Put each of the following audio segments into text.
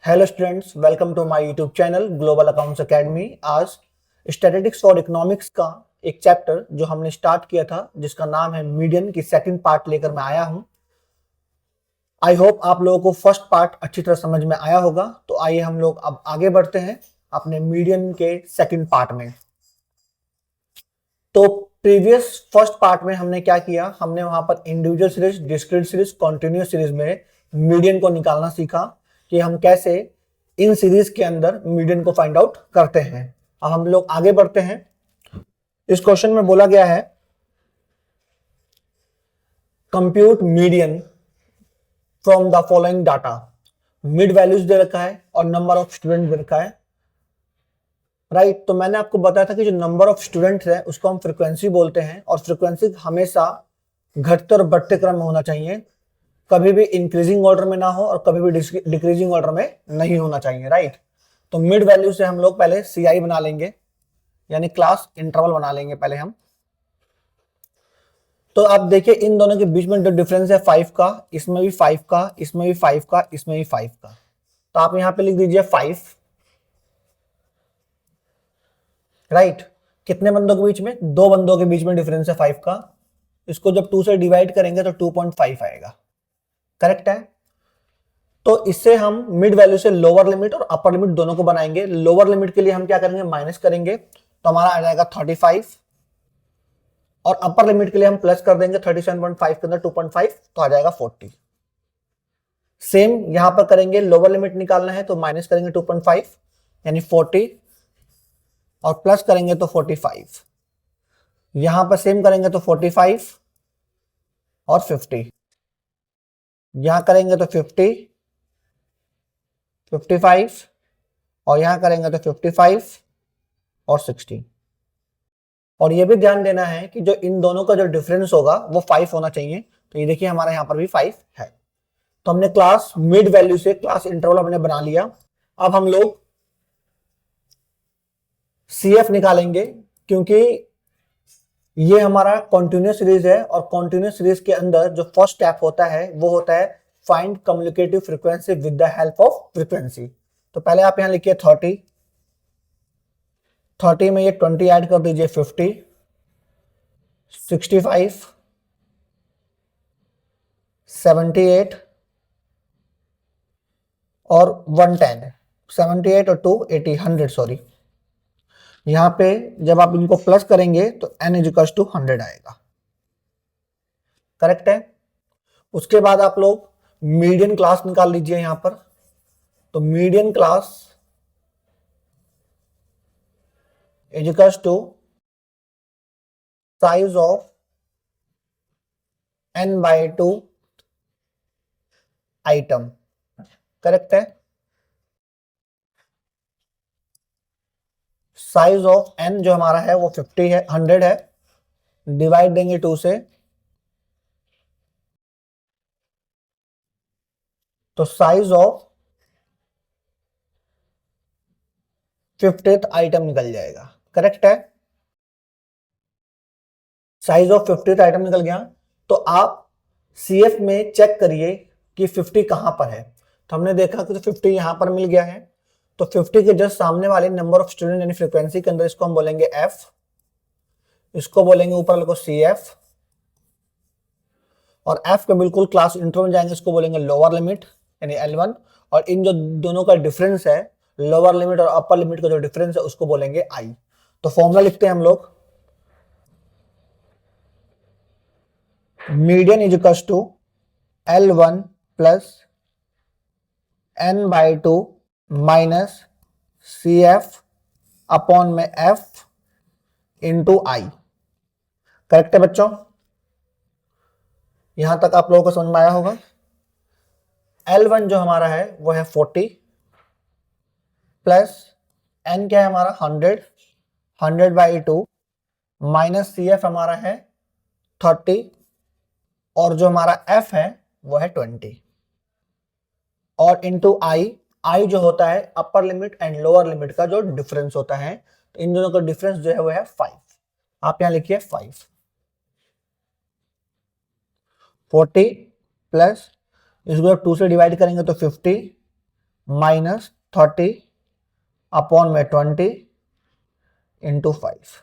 Hello students, welcome to my YouTube channel global accounts academy. आज statistics for economics का एक chapter जो हमने स्टार्ट किया था जिसका नाम है मीडियन की सेकंड पार्ट लेकर मैं आया हूं। आई होप आप लोगों को फर्स्ट पार्ट अच्छी तरह समझ में आया होगा। तो आइए हम लोग अब आगे बढ़ते हैं अपने मीडियन के सेकंड पार्ट में। तो प्रीवियस फर्स्ट पार्ट में हमने क्या किया, हमने वहां पर individual series, discrete series, continuous series में मीडियन को निकालना सीखा कि हम कैसे इन सीरीज के अंदर मीडियन को फाइंड आउट करते हैं। अब हम लोग आगे बढ़ते हैं। इस क्वेश्चन में बोला गया है compute median from the following data. Mid values दे रखा है और नंबर ऑफ स्टूडेंट दे रखा है, राइट। तो मैंने आपको बताया था कि जो नंबर ऑफ स्टूडेंट्स है उसको हम फ्रीक्वेंसी बोलते हैं और फ्रीक्वेंसी हमेशा घटते और बढ़ते क्रम में होना चाहिए, कभी भी इंक्रीजिंग ऑर्डर में ना हो और कभी भी डिक्रीजिंग ऑर्डर में नहीं होना चाहिए, राइट। तो मिड वैल्यू से हम लोग पहले CI बना लेंगे, यानी क्लास इंटरवल बना लेंगे पहले हम। तो आप देखिए इन दोनों के बीच में जो डिफरेंस है 5 का, इसमें भी 5 का, इसमें भी 5 का, इसमें भी 5 का। तो आप यहां पे लिख दीजिए 5, राइट। कितने बंदों के बीच में? 2 बंदों के बीच में डिफरेंस है 5 का। इसको जब 2 से डिवाइड करेंगे तो 2.5 आएगा, करेक्ट है। तो इससे हम मिड वैल्यू से लोअर लिमिट और अपर लिमिट दोनों को बनाएंगे। लोअर लिमिट के लिए हम क्या करेंगे, माइनस करेंगे, तो हमारा आ जाएगा 35, और अपर लिमिट के लिए हम प्लस कर देंगे 37.5 के अंदर 2.5, तो आ जाएगा 40। सेम यहां पर करेंगे, लोअर लिमिट निकालना है तो माइनस करेंगे 2.5 यानी 40, और प्लस करेंगे तो 45। यहां पर सेम करेंगे तो 45 और 50, यहां करेंगे तो 50, 55, और यहां करेंगे तो 55 और 60। और ये भी ध्यान देना है कि जो इन दोनों का जो डिफरेंस होगा वो 5 होना चाहिए। तो ये देखिए हमारे यहां पर भी 5 है। तो हमने क्लास मिड वैल्यू से क्लास इंटरवल हमने बना लिया। अब हम लोग CF निकालेंगे, क्योंकि ये हमारा कॉन्टिन्यूस सीरीज है और कॉन्टिन्यूस सीरीज के अंदर जो फर्स्ट स्टेप होता है वो होता है find communicative frequency with the help of frequency. तो पहले आप यहां लिखिए 30 में ये 20 ऐड कर दीजिए, 50, 65, 78 और 110, 78 और 2 80, 100 सॉरी। यहां पे जब आप इनको प्लस करेंगे तो n इजिकल्स टू 100 आएगा, करेक्ट है। उसके बाद आप लोग मीडियन क्लास निकाल लीजिए यहां पर। तो median class equals to size of n/2 item, correct है। साइज ऑफ n जो हमारा है वो 50 है, 100 है, डिवाइड देंगे 2 से, तो साइज ऑफ 50th आइटम निकल जाएगा, करेक्ट है। साइज ऑफ 50th आइटम निकल गया। तो आप CF में चेक करिए कि 50 कहां पर है। तो हमने देखा कि तो 50 यहां पर मिल गया है। तो 50 के जस्ट सामने वाले नंबर ऑफ स्टूडेंट यानी फ्रीक्वेंसी के अंदर इसको हम बोलेंगे F, इसको बोलेंगे ऊपर वाले को CF, और F के बिल्कुल क्लास इंटरवल में जाएंगे, इसको बोलेंगे लोअर लिमिट यानी L1, और इन जो दोनों का डिफरेंस है, लोअर लिमिट और अपर लिमिट का जो डिफरेंस है उसको बोलेंगे I। तो फॉर्मूला लिखते हैं हम लोग, median is equal to L1 plus n/2 minus CF upon में F इंटू I, करेक्ट है बच्चों। यहां तक आप लोगों को समझ में आया होगा। L1 जो हमारा है वो है 40 प्लस n क्या है हमारा 100, 100/2 माइनस CF हमारा है 30, और जो हमारा F है वो है 20, और इंटू I जो होता है upper limit and lower limit का जो डिफरेंस होता है। तो इन दोनों का डिफरेंस जो है वो है 5। आप यहां लिखिए 5, 40 प्लस इसको 2 से डिवाइड करेंगे तो 50, माइनस 30 अपॉन में 20 इंटू 5,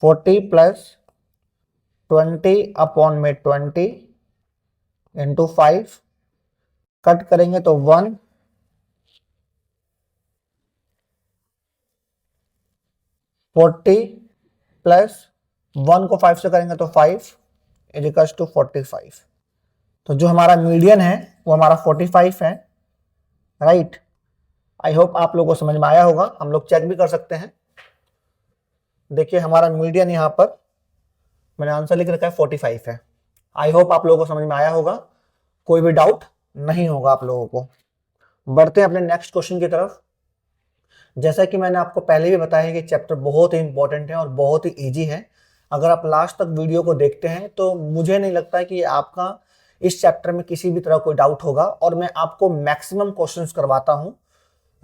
40 प्लस 20 अपॉन में 20 इंटू 5, कट करेंगे तो 1, 40 प्लस 1 को 5 से करेंगे तो 5 इजिकल्स टू 45। तो जो हमारा मीडियन है वो हमारा 45 है, राइट। आई होप आप लोगों को समझ में आया होगा। हम लोग चेक भी कर सकते हैं। देखिए हमारा मीडियन यहाँ पर मैंने आंसर लिख रखा है 45 है। आई होप आप लोगों को समझ में आया होगा, कोई भी डाउट नहीं होगा आप लोगों को। बढ़ते हैं अपने नेक्स्ट क्वेश्चन की तरफ। जैसा कि मैंने आपको पहले भी बताया कि चैप्टर बहुत ही इंपॉर्टेंट है और बहुत ही इजी है। अगर आप लास्ट तक वीडियो को देखते हैं तो मुझे नहीं लगता है कि आपका इस चैप्टर में किसी भी तरह कोई डाउट होगा, और मैं आपको मैक्सिमम क्वेश्चंस करवाता हूं,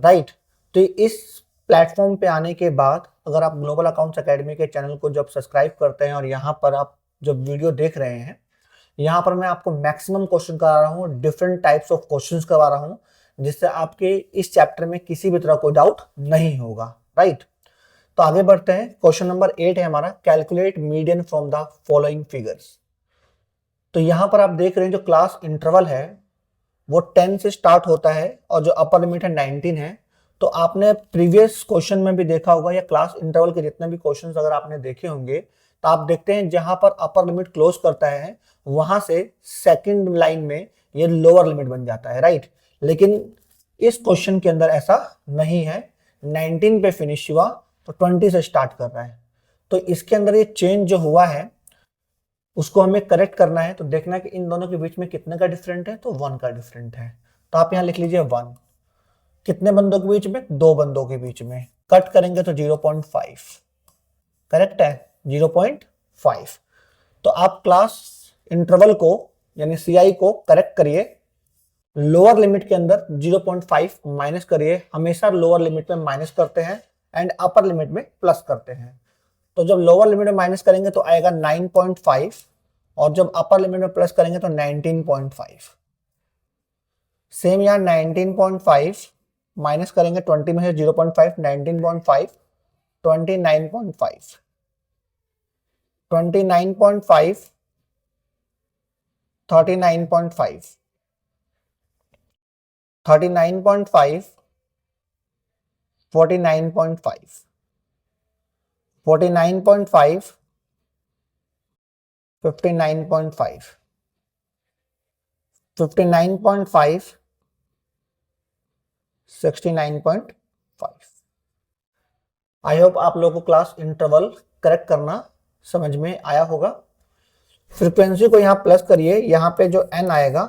राइट। तो इस प्लेटफॉर्म पे आने के बाद अगर आप ग्लोबल अकाउंट्स एकेडमी के चैनल को जब सब्सक्राइब करते हैं और यहाँ पर आप जब वीडियो देख रहे हैं, यहाँ पर मैं आपको मैक्सिमम क्वेश्चन करा रहा हूँ, डिफरेंट टाइप्स ऑफ क्वेश्चंस करवा रहा हूँ, जिससे आपके इस चैप्टर में किसी भी तरह कोई डाउट नहीं होगा, राइट। तो आगे बढ़ते हैं। क्वेश्चन नंबर 8 है हमारा, calculate median from the following figures. तो यहाँ पर आप देख रहे हैं जो क्लास इंटरवल है वो 10 से स्टार्ट होता है और जो अपर लिमिट है 19 है। तो आपने प्रीवियस क्वेश्चन में भी देखा होगा, या क्लास इंटरवल के जितने भी क्वेश्चंस अगर आपने देखे होंगे, तो आप देखते हैं जहां पर अपर लिमिट क्लोज करता है वहां से सेकंड लाइन में ये लोअर लिमिट बन जाता है, राइट। लेकिन इस क्वेश्चन के अंदर ऐसा नहीं है, 19 पे फिनिश हुआ तो 20 से स्टार्ट कर रहा है। तो इसके अंदर ये चेंज जो हुआ है उसको हमें करेक्ट करना है। तो देखना है कि इन दोनों के बीच में कितने का डिफरेंट है, तो 1 का डिफरेंट है। तो आप यहां लिख लीजिए 1। कितने बंदों के बीच में, 2 बंदों के बीच में। कट करेंगे तो 0.5, करेक्ट है 0.5। तो आप क्लास इंटरवल को यानी सीआई को करेक्ट करिए। लोअर लिमिट के अंदर 0.5 माइनस करिए, हमेशा लोअर लिमिट में माइनस करते हैं एंड अपर लिमिट में प्लस करते हैं। तो जब लोअर लिमिट में माइनस करेंगे तो आएगा 9.5, और जब अपर लिमिट में प्लस करेंगे तो 19.5। सेम यहाँ 19.5 माइनस करेंगे 20 में से 0.5, 19.5, 29.5, 29.5, 39.5, 39.5, 49.5, 49.5, 59.5, 59.5, 69.5। आई होप आप लोगों को क्लास इंटरवल करेक्ट करना समझ में आया होगा। फ्रीक्वेंसी को यहाँ प्लस करिए, यहाँ पे जो n आएगा,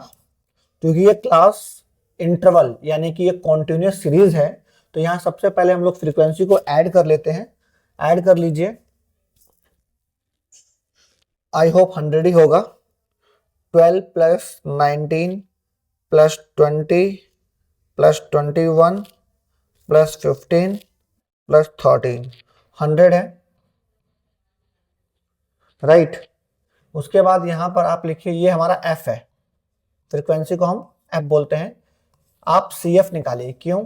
क्योंकि ये क्लास इंटरवल यानी कि ये कॉन्टिन्यूस सीरीज है, तो यहाँ सबसे पहले हम लोग फ्रीक्वेंसी को ऐड कर लेते हैं। ऐड कर लीजिए, आई होप 100 ही होगा। 12 plus 19 plus 20 plus 21 plus 15 plus 13, 100 है, राइट। उसके बाद यहां पर आप लिखिए ये हमारा f है, फ्रीक्वेंसी को हम f बोलते हैं। आप CF निकालिए, क्यों?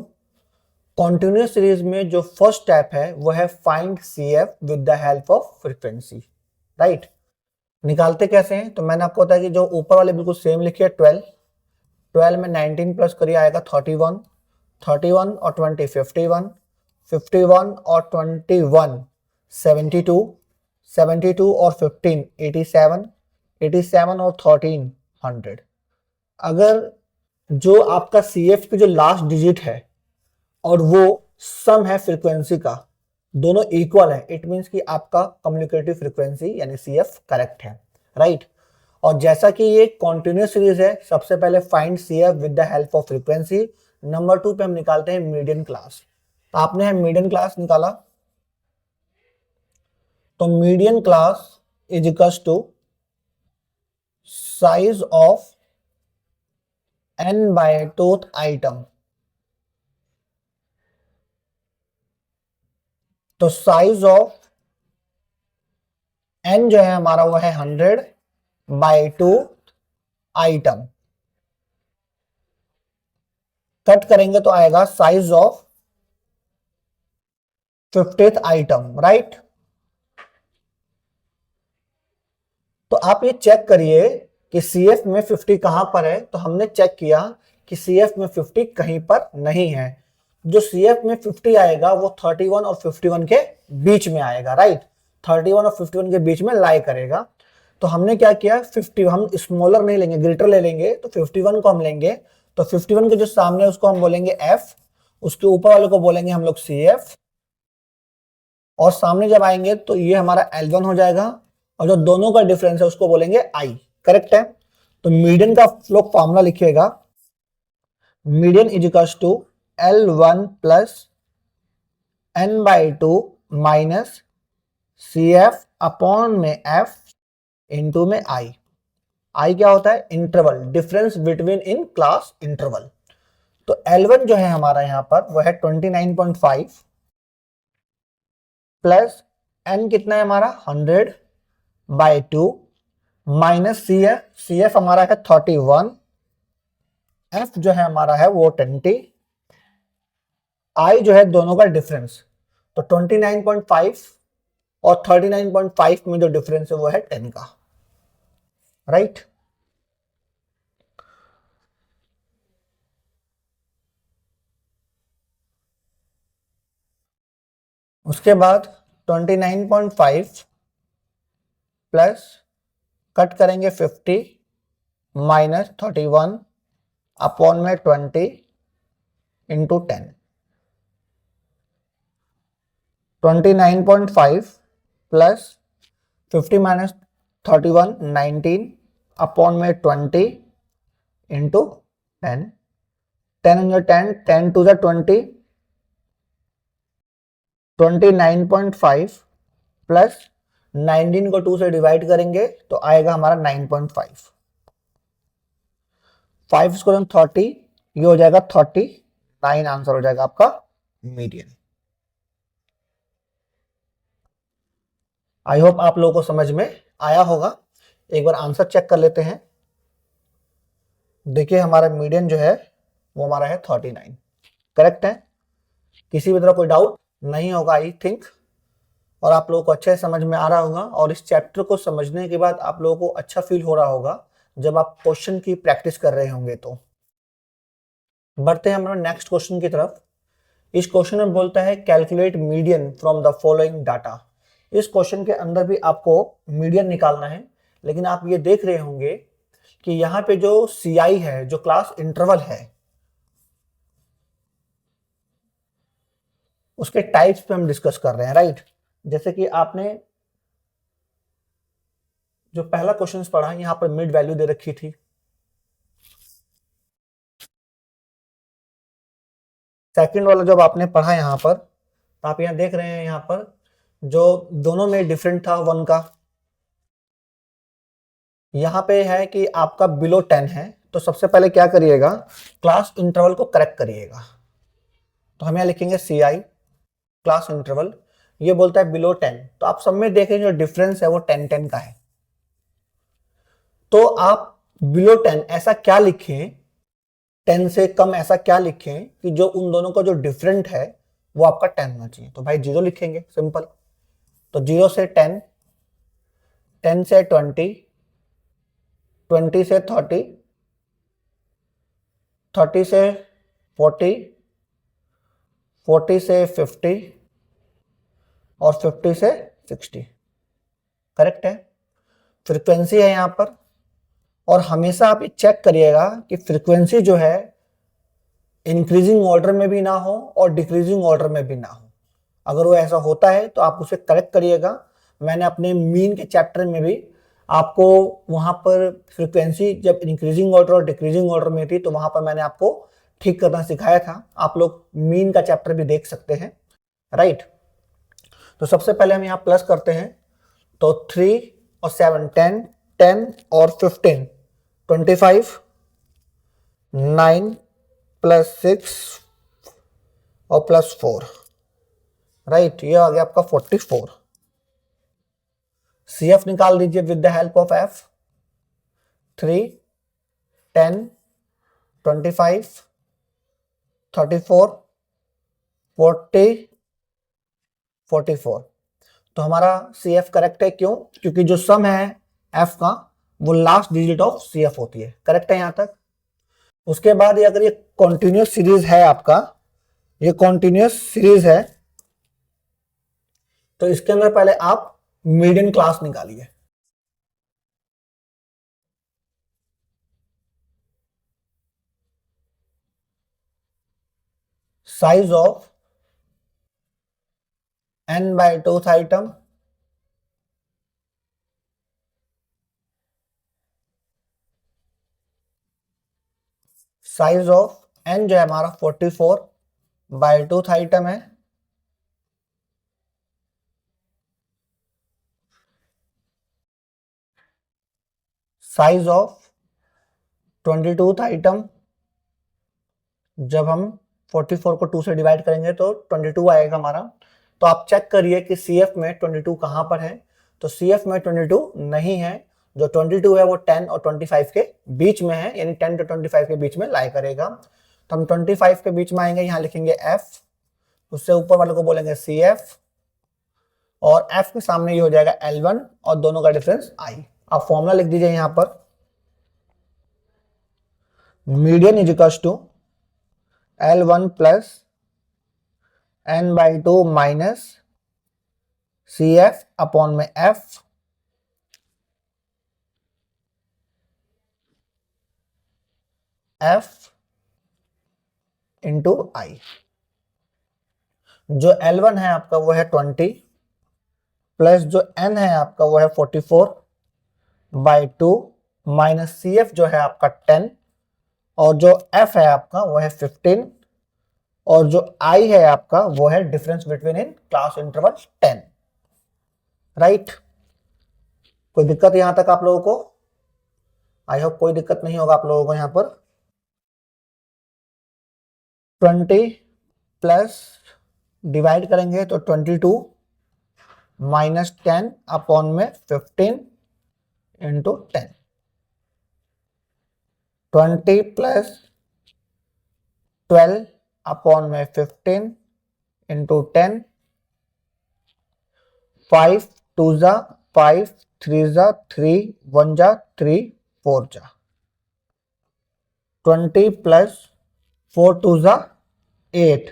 कॉन्टिन्यूस सीरीज में जो फर्स्ट स्टेप है वो है find CF with the help of frequency, right. निकालते कैसे हैं? तो मैंने आपको बताया कि जो ऊपर वाले बिल्कुल सेम लिखिए, 12, 12 में 19 प्लस करिए आएगा 31, 31 और 20 51, 51 और 21 72, 72 और 15 87, 87 और 13 100। अगर जो आपका CF की जो लास्ट डिजिट है और वो सम है फ्रीक्वेंसी का, दोनों इक्वल है, इट मींस कि आपका कम्युनिकेटिव फ्रीक्वेंसी यानी CF करेक्ट है, राइट। और जैसा कि ये कॉन्टिन्यूस सीरीज है, सबसे पहले find CF with the help of frequency. Number 2 पे हम निकालते हैं मीडियन क्लास। तो आपने मीडियन क्लास निकाला, तो median class is equals to size of n by twoth item. तो साइज ऑफ n जो है हमारा वो है 100 बाय टूथ आइटम। कट करेंगे तो आएगा size of 50th item, right. तो आप ये चेक करिए कि सीएफ में 50 कहां पर है, तो हमने चेक किया कि सीएफ में 50 कहीं पर नहीं है। जो सीएफ में 50 आएगा वो 31 और 51 के बीच में आएगा, राइट। 31 और 51 के बीच में लाई करेगा। तो हमने क्या किया, 50 हम स्मॉलर नहीं लेंगे, ग्रेटर ले लेंगे, तो 51 को हम लेंगे। तो 51 के जो सामने है उसको हम बोलेंगे एफ, उसके ऊपर वाले को बोलेंगे हम लोग सीएफ, और सामने जब आएंगे तो ये हमारा L1 हो जाएगा, और जो दोनों का डिफरेंस है उसको बोलेंगे आई। करेक्ट है। तो मीडियन का लोग फॉर्मूला लिखिएगा, median is equals to L1 plus n/2 minus CF upon में F इंटू में I। I क्या होता है, इंटरवल, डिफरेंस बिटवीन इन क्लास इंटरवल। तो L1 जो है हमारा यहां पर वो है 29.5 प्लस n कितना है हमारा 100/2 माइनस CF हमारा है 31, F जो है हमारा है वो 20, I जो है दोनों का डिफरेंस, तो 29.5 और 39.5 में जो डिफरेंस है वो है 10 का, राइट। उसके बाद 29.5 प्लस कट करेंगे 50 माइनस 31 अपॉन में 20 इंटू 10। 29.5 प्लस 50 माइनस 31 19 अपॉन में 20 into 10। 10 into 10, 10 to the 20, 29.5 plus 19 को 2 से डिवाइड करेंगे तो आएगा हमारा 9.5, 5 स्क्वायर 30, ये हो जाएगा 39, आंसर हो जाएगा आपका मीडियन। आई होप आप लोगों को समझ में आया होगा। एक बार आंसर चेक कर लेते हैं। देखिए हमारा मीडियन जो है वो हमारा है 39, करेक्ट है। किसी भी तरह कोई डाउट नहीं होगा आई थिंक, और आप लोगों को अच्छे समझ में आ रहा होगा, और इस चैप्टर को समझने के बाद आप लोगों को अच्छा फील हो रहा होगा जब आप क्वेश्चन की प्रैक्टिस कर रहे होंगे। तो बढ़ते हैं हमारे नेक्स्ट क्वेश्चन की तरफ। इस क्वेश्चन में बोलता है calculate median from the following data. इस क्वेश्चन के अंदर भी आपको मीडियन निकालना है, लेकिन आप ये देख रहे होंगे कि यहाँ पे जो CI है, जो क्लास इंटरवल है, उसके टाइप्स पे हम डिस्कस कर रहे हैं, राइट। जैसे कि आपने जो पहला क्वेश्चन पढ़ा, यहां पर मिड वैल्यू दे रखी थी। सेकंड वाला जब आपने पढ़ा यहां पर, तो आप यहां देख रहे हैं, यहां पर जो दोनों में डिफरेंट था 1 का, यहां पे है कि आपका बिलो 10 है। तो सबसे पहले क्या करिएगा, क्लास इंटरवल को करेक्ट करिएगा। तो हम यहां लिखेंगे CI क्लास इंटरवल, ये बोलता है बिलो 10, तो आप सब में देखें जो डिफरेंस है वो 10-10 का है। तो आप बिलो 10 ऐसा क्या लिखें, 10 से कम ऐसा क्या लिखें कि जो उन दोनों का जो डिफरेंट है वो आपका 10 होना चाहिए। तो भाई 0 लिखेंगे, सिंपल। तो 0 से 10, 10 से 20, 20 से 30, 30 से 40, 40 से 50 और 50 से 60, करेक्ट है। फ्रीक्वेंसी है यहां पर, और हमेशा आप ये चेक करिएगा कि फ्रीक्वेंसी जो है इंक्रीजिंग ऑर्डर में भी ना हो और डिक्रीजिंग ऑर्डर में भी ना हो। अगर वो ऐसा होता है तो आप उसे करेक्ट करिएगा। मैंने अपने मीन के चैप्टर में भी आपको वहां पर फ्रीक्वेंसी जब इंक्रीजिंग ऑर्डर और डिक्रीजिंग ऑर्डर में थी, तो वहां पर मैंने आपको ठीक करना सिखाया था। आप लोग मीन का चैप्टर भी देख सकते हैं, राइट। तो सबसे पहले हम यहाँ प्लस करते हैं, तो 3 और 7 10, 10 और 15 25, 9 प्लस 6 और प्लस 4, राइट। ये आ गया आपका 44। CF निकाल दीजिए with the help of F। 3, 10, 25, 34, 40, 44। तो हमारा सी एफ करेक्ट है, क्यों? क्योंकि जो सम है एफ का वो last digit of C F होती है। करेक्ट है यहां तक? उसके बाद अगर ये कॉन्टिन्यूस सीरीज है आपका, ये कॉन्टिन्यूस सीरीज है, तो इसके अंदर पहले आप मीडियन क्लास निकालिए। Size of n/2th item size of n जो है हमारा 44/2th आइटम है, साइज ऑफ 22th आइटम, जब हम 44 को 2 से डिवाइड करेंगे तो 22 आएगा हमारा। तो आप चेक करिए कि CF में 22 कहां पर है। तो CF में 22 नहीं है, जो 22 है वो 10 और 25 के बीच में है, यानी 10 to 25 के बीच में लाई करेगा। तो हम 25 के बीच में आएंगे, यहां लिखेंगे F, उससे ऊपर वाले को बोलेंगे CF, और F के सामने ये हो जाएगा L1 और दोनों का डिफरेंस I। आप फॉर्मूला लिख दीजिए यहां पर, median is equal to L1 plus n/2 minus CF upon में F इंटू I। जो L1 है आपका वो है 20, प्लस जो n है आपका वो है 44/2 माइनस CF जो है आपका 10, और जो F है आपका वो है 15, और जो I है आपका वो है डिफरेंस बिटवीन इन क्लास इंटरवल 10। राइट? कोई दिक्कत यहां तक आप लोगों को? आई होप कोई दिक्कत नहीं होगा आप लोगों को यहां पर। 20 प्लस डिवाइड करेंगे तो 22 माइनस 10 अपॉन में 15 इंटू 10। 20 प्लस 12 अपॉन में 15 इंटू 10। 5 2 जा 5, 3 जा 3, 1 जा 3, 4 जा। 20 प्लस 4 2 जा 8,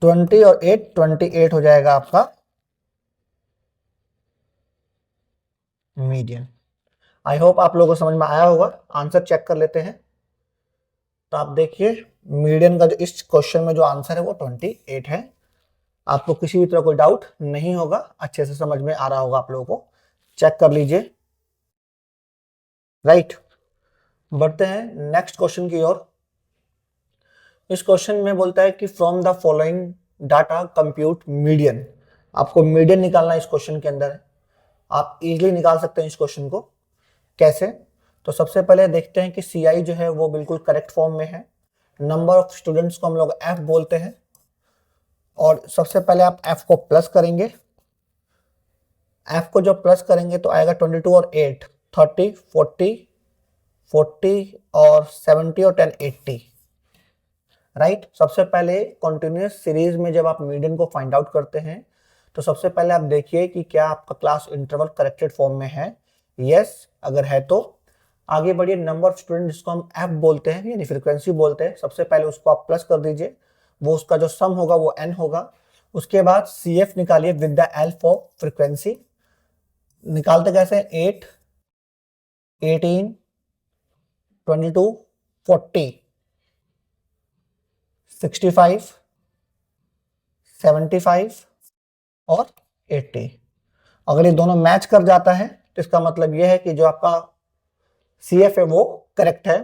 20 और 8 28 हो जाएगा आपका मीडियन। आई होप आप लोगों को समझ में आया होगा। आंसर चेक कर लेते हैं। तो आप देखिए मीडियन का जो इस क्वेश्चन में जो आंसर है वो 28 है। आपको किसी भी तरह कोई डाउट नहीं होगा, अच्छे से समझ में आ रहा होगा आप लोगों को। चेक कर लीजिए। राइट, बढ़ते हैं नेक्स्ट क्वेश्चन की ओर। इस क्वेश्चन में बोलता है कि from the following data compute median. आपको मीडियन निकालना इस क्वेश्चन के अंदर है। आप इजीली निकाल सकते हैं इस क्वेश्चन को। कैसे? तो सबसे पहले देखते हैं कि CI जो है वो बिल्कुल करेक्ट फॉर्म में है। नंबर ऑफ स्टूडेंट्स को हम लोग F बोलते हैं, और सबसे पहले आप F को प्लस करेंगे। F को जब प्लस करेंगे तो आएगा 22 और 8 30, 40, 40 और 70 और 10 80। राइट? सबसे पहले कॉन्टिन्यूस सीरीज में जब आप मीडियन को फाइंड आउट करते हैं तो सबसे पहले आप देखिए कि क्या आपका क्लास इंटरवल करेक्टेड फॉर्म में है। यस, अगर है तो आगे बढ़िए। नंबर ऑफ स्टूडेंट जिसको हम F बोलते हैं यानी फ्रीक्वेंसी बोलते हैं, सबसे पहले उसको आप प्लस कर दीजिए, वो उसका जो सम होगा वो n होगा। उसके बाद CF निकालिए with the L for frequency. निकालते कैसे? 8, 18, 22, 40, 65, 75 और 80। अगर ये दोनों मैच कर जाता है तो इसका मतलब यह है कि जो आपका CF है वो करेक्ट है।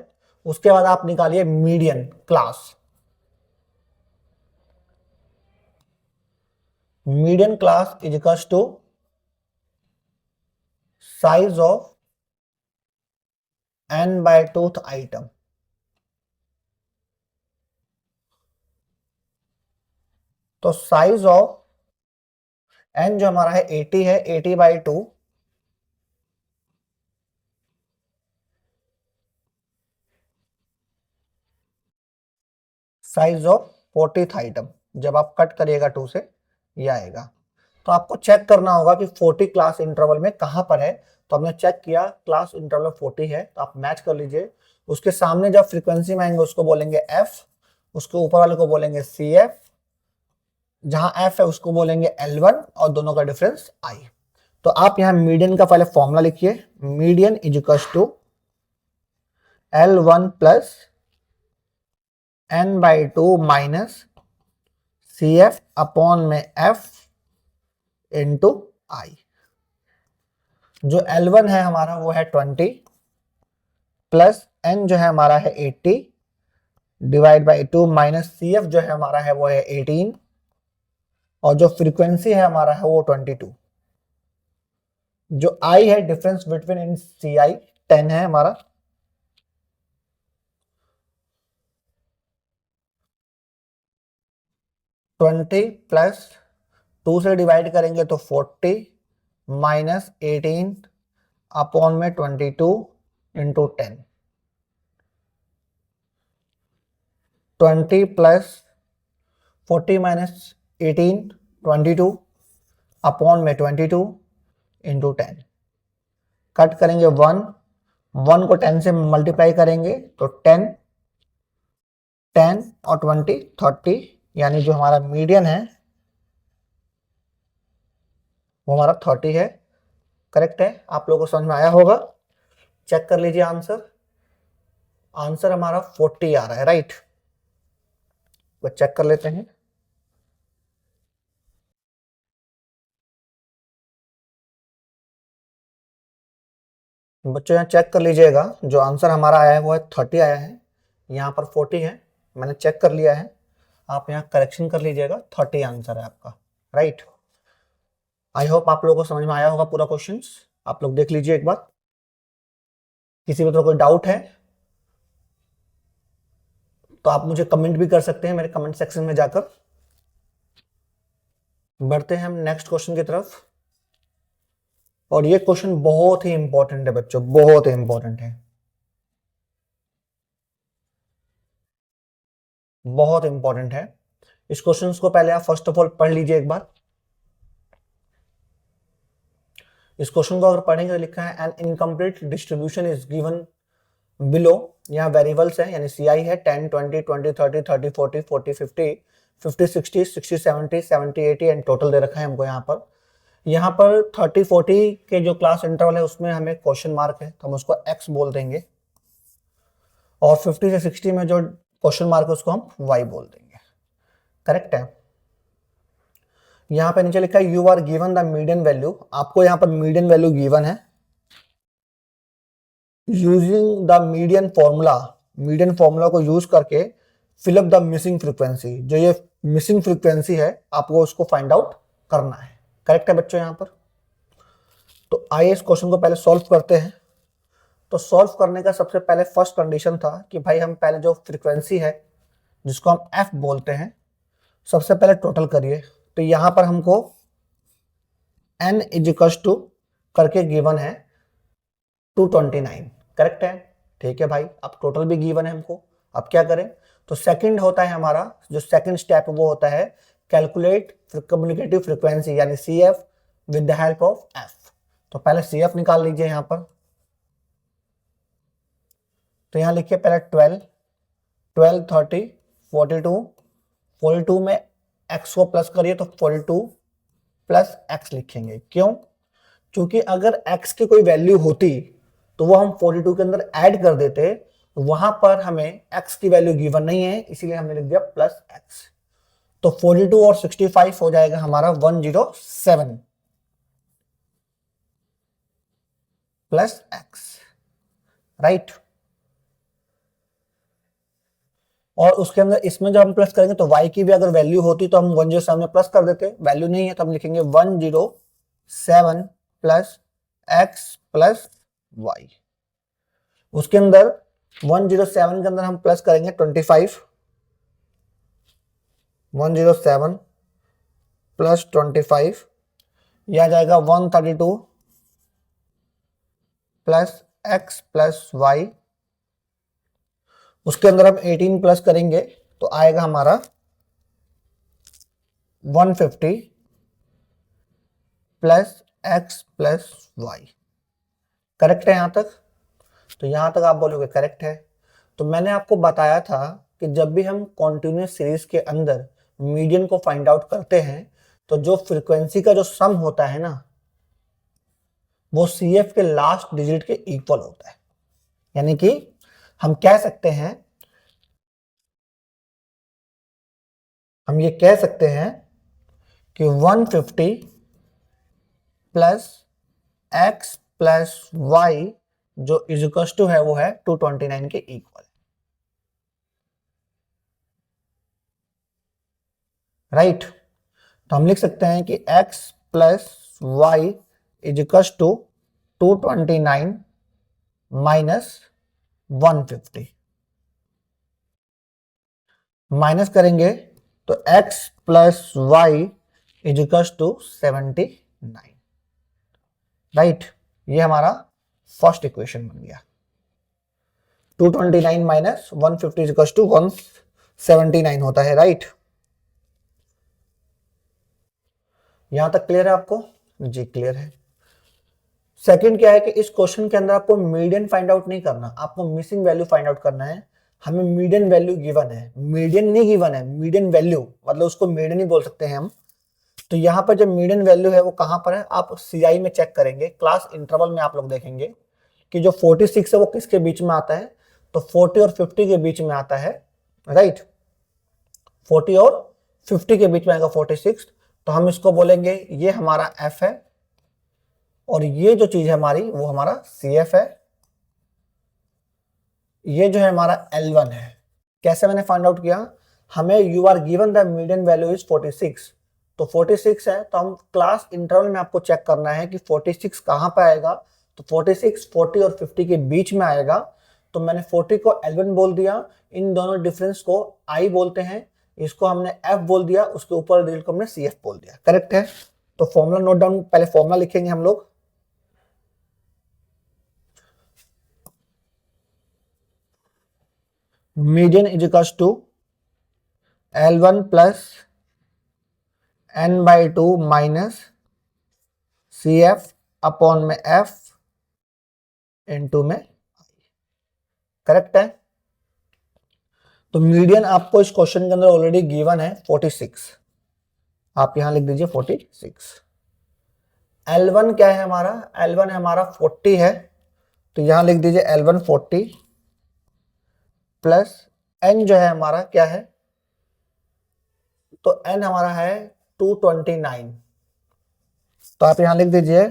उसके बाद आप निकालिए median class. Median class is equal to size of n/2th item. तो साइज ऑफ n जो हमारा है 80 है, 80/2 साइज ऑफ 40th आइटम, जब आप कट करिएगा 2 से ये आएगा। तो आपको चेक करना होगा कि 40 क्लास इंटरवल में कहां पर है। तो हमने चेक किया क्लास इंटरवल 40 है, तो आप मैच कर लीजिए। उसके सामने जब फ्रीक्वेंसी में आएंगे उसको बोलेंगे एफ, उसके ऊपर वाले को बोलेंगे सी एफ, जहां एफ है उसको बोलेंगे L1 और दोनों का डिफरेंस आई। तो आप यहां मीडियन का पहले फॉर्मूला लिखिए, median is equal to L1 plus n/2 minus C F upon में एफ इंटू आई। जो L1 है हमारा वो है 20 प्लस n जो है हमारा है 80 divide by 2 minus C F जो है हमारा है वो है 18 और जो फ्रीक्वेंसी है हमारा है वो 22। जो आई है डिफरेंस बिटवीन इन सी आई 10 है हमारा। ट्वेंटी प्लस 2 से डिवाइड करेंगे तो 40 माइनस 18 अपॉन में 22 इंटू 10। 20 प्लस 40 माइनस 18 22 अपॉन में 22 इंटू 10। कट करेंगे 1 को 10 से मल्टीप्लाई करेंगे तो 10 और 20 30, यानी जो हमारा मीडियन है वो हमारा 30 है। करेक्ट है, आप लोगों को समझ में आया होगा। चेक कर लीजिए आंसर, आंसर हमारा 40 आ रहा है, राइट। तो चेक कर लेते हैं। बच्चों यहाँ चेक कर लीजिएगा, जो आंसर हमारा आया है वो है 30 आया है, यहाँ पर 40 है, मैंने चेक कर लिया है। आप यहाँ करेक्शन कर लीजिएगा, 30 आंसर है आपका, राइट। आई होप आप लोगों को समझ में आया होगा पूरा क्वेश्चंस। आप लोग देख लीजिए एक बार, किसी भी तरह कोई डाउट है तो आप मुझे कमेंट भी कर सकते हैं मेरे कमेंट सेक्शन में जाकर। बढ़ते हैं हम नेक्स्ट क्वेश्चन की तरफ, और ये क्वेश्चन बहुत ही इंपॉर्टेंट है बच्चों, बहुत ही इंपॉर्टेंट है, बहुत इंपॉर्टेंट है। इस क्वेश्चन को पहले आप फर्स्ट ऑफ ऑल पढ़ लीजिए एक बार। इस क्वेश्चन को अगर पढ़ेंगे तो लिखा है N incomplete distribution is given below. यहाँ वेरिएबल्स है, यानी सी आई है 10 20 20 30 30 40 40 50 50 60 60 70 70 80 एंड टोटल दे रखा है हमको। यहाँ पर 30 40 के जो क्लास इंटरवल है उसमें हमें क्वेश्चन मार्क है तो हम उसको x बोल देंगे, और 50 से 60 में जो क्वेश्चन मार्क है उसको हम y बोल देंगे। करेक्ट है। यहाँ पे नीचे लिखा है you are given the median value, आपको यहाँ पर मीडियन वैल्यू गिवन है। यूजिंग द मीडियन फॉर्मूला को यूज करके fill up the missing frequency, जो ये मिसिंग फ्रीक्वेंसी है आपको उसको फाइंड आउट करना है। करेक्ट है बच्चों यहाँ पर। तो आइए इस क्वेश्चन को पहले सॉल्व करते हैं। तो सॉल्व करने का सबसे पहले फर्स्ट कंडीशन था कि भाई हम पहले जो फ्रीक्वेंसी है जिसको हम f बोलते हैं सबसे पहले टोटल करिए। तो यहां पर हमको n इज इक्वल टू करके गिवन है 229। करेक्ट है, ठीक है भाई। अब टोटल भी गिवन है हमको, अब क्या करें। तो सेकंड होता है हमारा, जो सेकंड स्टेप वो होता है कैलकुलेट कम्युनिकेटिव फ्रीक्वेंसी, यानी CF with the help of f। तो पहले CF निकाल लीजिए यहां पर। तो यहां लिखिए पहले 12 12 30 42 42 में x को प्लस करिए तो 42 प्लस x लिखेंगे। क्यों? क्योंकि अगर x की कोई वैल्यू होती तो वो हम 42 के अंदर ऐड कर देते, वहां पर हमें x की वैल्यू गिवन नहीं है इसीलिए हमने लिख दिया प्लस x। तो 42 और 65 हो जाएगा हमारा 107 प्लस x, राइट। और उसके अंदर इसमें जब हम प्लस करेंगे तो y की भी अगर वैल्यू होती तो हम 107 में प्लस कर देते, वैल्यू नहीं है तो हम लिखेंगे 107 प्लस x प्लस y। उसके अंदर 107 के अंदर हम प्लस करेंगे 25, 107 प्लस 25 यह आ जाएगा 132 प्लस x प्लस y। उसके अंदर हम 18 प्लस करेंगे तो आएगा हमारा 150 plus x plus y. Correct है यहां तक? तो यहां तक आप बोलोगे करेक्ट है। तो मैंने आपको बताया था कि जब भी हम कॉन्टिन्यूस सीरीज के अंदर मीडियन को फाइंड आउट करते हैं तो जो फ्रीक्वेंसी का जो सम होता है ना वो CF के लास्ट डिजिट के इक्वल होता है। यानी कि हम कह सकते हैं, हम ये कह सकते हैं कि 150 प्लस एक्स प्लस वाई जो इज इक्वल टू है वो है 229 के इक्वल। राइट? तो हम लिख सकते हैं कि x plus y is equal to 229 minus 150। Minus करेंगे तो x plus y is equal to 79। Right? ये हमारा फर्स्ट इक्वेशन बन गया। 229 माइनस 150 इज इक्वल टू 179 होता है। राइट? यहां तक क्लियर है आपको? जी क्लियर है। सेकंड क्या है कि इस क्वेश्चन के अंदर आपको मीडियन फाइंड आउट नहीं करना, आपको मिसिंग वैल्यू फाइंड आउट करना है। हमें मीडियन वैल्यू गिवन है, मीडियन नहीं गिवन है, मीडियन वैल्यू, मतलब उसको मीडियन ही बोल सकते हैं हम। तो यहाँ पर जो मीडियन वैल्यू है वो कहां पर है, आप CI में चेक करेंगे, क्लास इंटरवल में आप लोग देखेंगे कि जो 46 है वो किसके बीच में आता है, तो 40 और 50 के बीच में आता है। राइट? 40 और 50 के बीच में आएगा 46। तो हम इसको बोलेंगे ये हमारा F है और ये जो चीज है हमारी वो हमारा CF है, ये जो है हमारा L1 है। कैसे मैंने फाइंड आउट किया, हमें you are given the median value is 46, तो 46 है तो हम क्लास इंटरवल में आपको चेक करना है कि 46 कहां पे आएगा, तो 46 40 और 50 के बीच में आएगा। तो मैंने 40 को L1 बोल दिया, इन दोनों डिफरेंस को I बोलते हैं, इसको हमने F बोल दिया, उसके ऊपर डिजिट को हमने CF बोल दिया। करेक्ट है? तो फॉर्मूला नोट डाउन, पहले फॉर्मूला लिखेंगे हम लोग। Median is equal to L1 plus n/2 minus CF upon में F इनटू में। करेक्ट है? तो मीडियन आपको इस क्वेश्चन के अंदर ऑलरेडी गिवन है 46, आप यहां लिख दीजिए 46। L1 क्या है हमारा, L1 है हमारा 40 है, तो यहां लिख दीजिए L1 40 प्लस n जो है हमारा क्या है, तो n हमारा है 229, तो आप यहां लिख दीजिए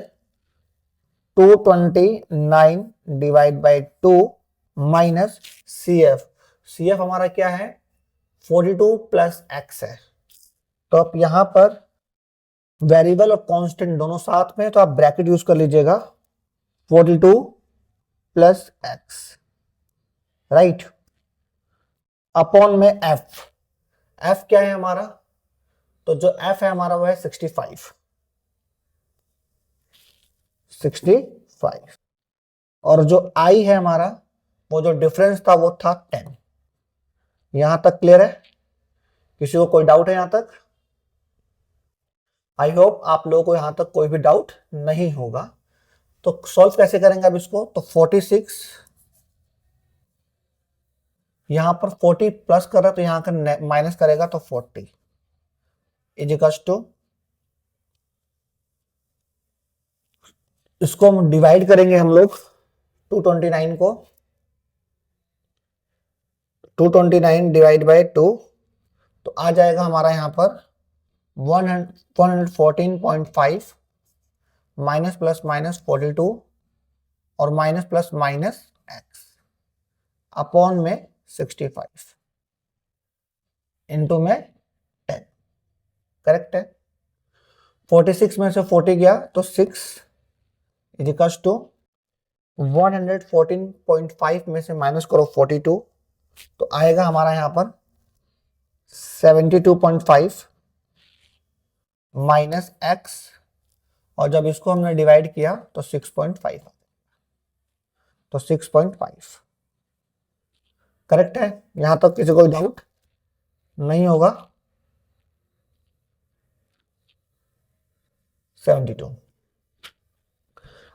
229 divide by 2 minus CF। CF हमारा क्या है 42 प्लस x है। तो आप यहां पर वेरिएबल और कांस्टेंट दोनों साथ में, तो आप ब्रैकेट यूज कर लीजिएगा 42 प्लस x। राइट? अपॉन में f क्या है हमारा, तो जो f है हमारा वो है 65 और जो I है हमारा वो जो डिफरेंस था वो था 10। यहां तक क्लियर है? किसी को कोई डाउट है यहां तक? आई होप आप लोगों को यहां तक कोई भी डाउट नहीं होगा। तो सॉल्व कैसे करेंगे अब इसको, तो 46 यहां पर 40 प्लस कर रहा है तो यहां का माइनस करेगा तो 40 इज इक्वल टू, इसको हम डिवाइड करेंगे हम लोग 229 को, 229 डिवाइड बाई 2, तो आ जाएगा हमारा यहां पर 114.5 माइनस प्लस माइनस 42 और minus plus minus x upon में 65 इनटू में 10। करेक्ट है? 46 में से 40 गया तो 6 इज इक्वल टू 114.5 में से माइनस करो 42, तो आएगा हमारा यहां पर 72.5 माइनस x, और जब इसको हमने डिवाइड किया तो 6.5, तो 6.5। करेक्ट है? यहां तक किसी को डाउट? नहीं होगा 72।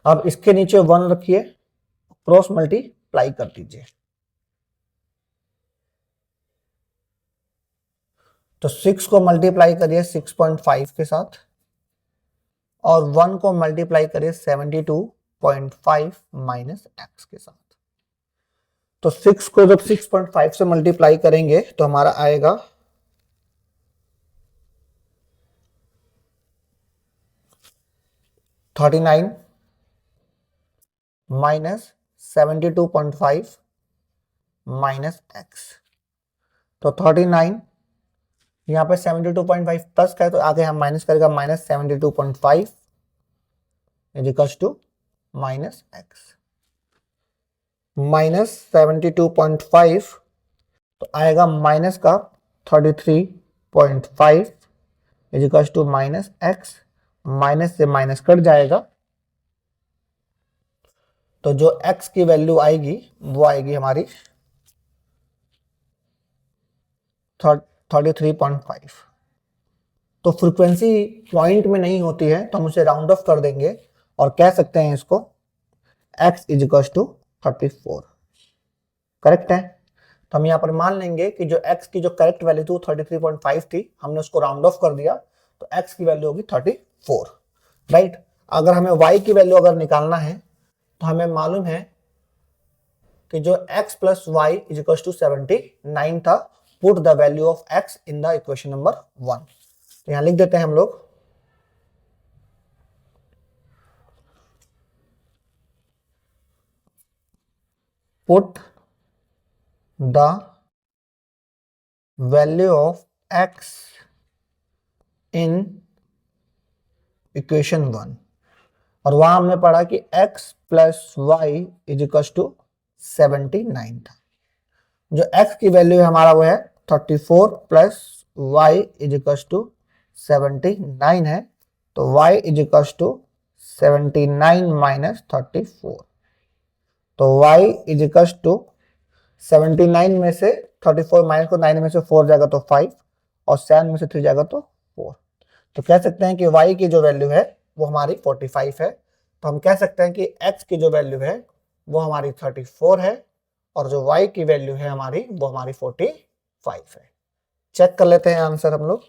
अब इसके नीचे 1 रखिए, क्रॉस मल्टीप्लाई कर दीजिए। तो 6 को मल्टीप्लाई करिए 6.5 के साथ और 1 को मल्टीप्लाई करिए 72.5 माइनस एक्स के साथ। तो 6 को जब 6.5 से मल्टीप्लाई करेंगे तो हमारा आएगा 39 माइनस 72.5 माइनस एक्स। तो 39 यहाँ पे 72.5 प्लस का है तो आगे हम माइनस करेगा minus 72.5 is equals to minus x. Minus 72.5 तो आएगा माइनस का 33.5 is equals to minus x. Minus से माइनस कट जाएगा तो जो x की वैल्यू आएगी वो आएगी हमारी 33.5। तो फ्रीक्वेंसी पॉइंट में नहीं होती है तो हम उसे राउंड ऑफ कर देंगे और कह सकते हैं इसको x is equal to 34। Correct है। तो हम यहाँ पर मान लेंगे कि जो x की जो करेक्ट वैल्यू थी 33.5 थी, हमने उसको राउंड ऑफ कर दिया तो x की वैल्यू होगी 34। राइट। अगर हमें y की वैल्यू अगर निकालना है तो हमें मालूम है कि जो x plus y is equal to 79 था। Put the value of x in the equation number 1। तो यहां लिख देते हैं हम लोग put the value of x in equation 1। और वहां हमने पढ़ा कि x plus y is equal to 79 था। जो x की वैल्यू है हमारा वो है 34 plus y is equal to 79 है। तो y is equal to 79 minus 34। तो y इज इक्वल टू 79 में से 34 माइनस को 9 में से 4 जाएगा तो 5 और 7 में से 3 जाएगा तो 4। तो कह सकते हैं कि y की जो वैल्यू है वो हमारी 45 है। तो हम कह सकते हैं कि x की जो वैल्यू है वो हमारी 34 है और जो y की वैल्यू है हमारी वो हमारी 45 है। चेक कर लेते हैं आंसर हम लोग।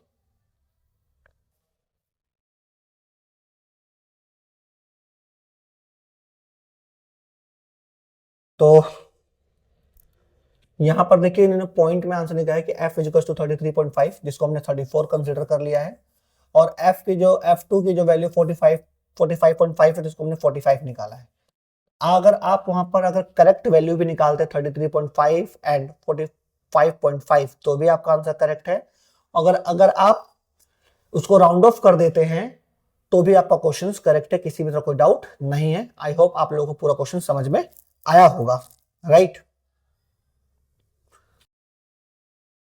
तो यहां पर देखिए इन्होंने पॉइंट में आंसर निकाला है कि f इज इक्वल टू 33.5 जिसको हमने 34 कंसीडर कर लिया है और f2 की जो वैल्यू 45.5 है जिसको हमने 45 निकाला है। अगर आप वहां पर अगर करेक्ट वैल्यू भी निकालते 33.5 एंड 45.5 तो भी आपका आंसर करेक्ट है। अगर आप उसको राउंड ऑफ कर देते हैं तो भी आपका क्वेश्चन करेक्ट है, किसी भी तरह कोई डाउट नहीं है। आई होप आप लोगों को पूरा क्वेश्चन समझ में आया होगा। राइट।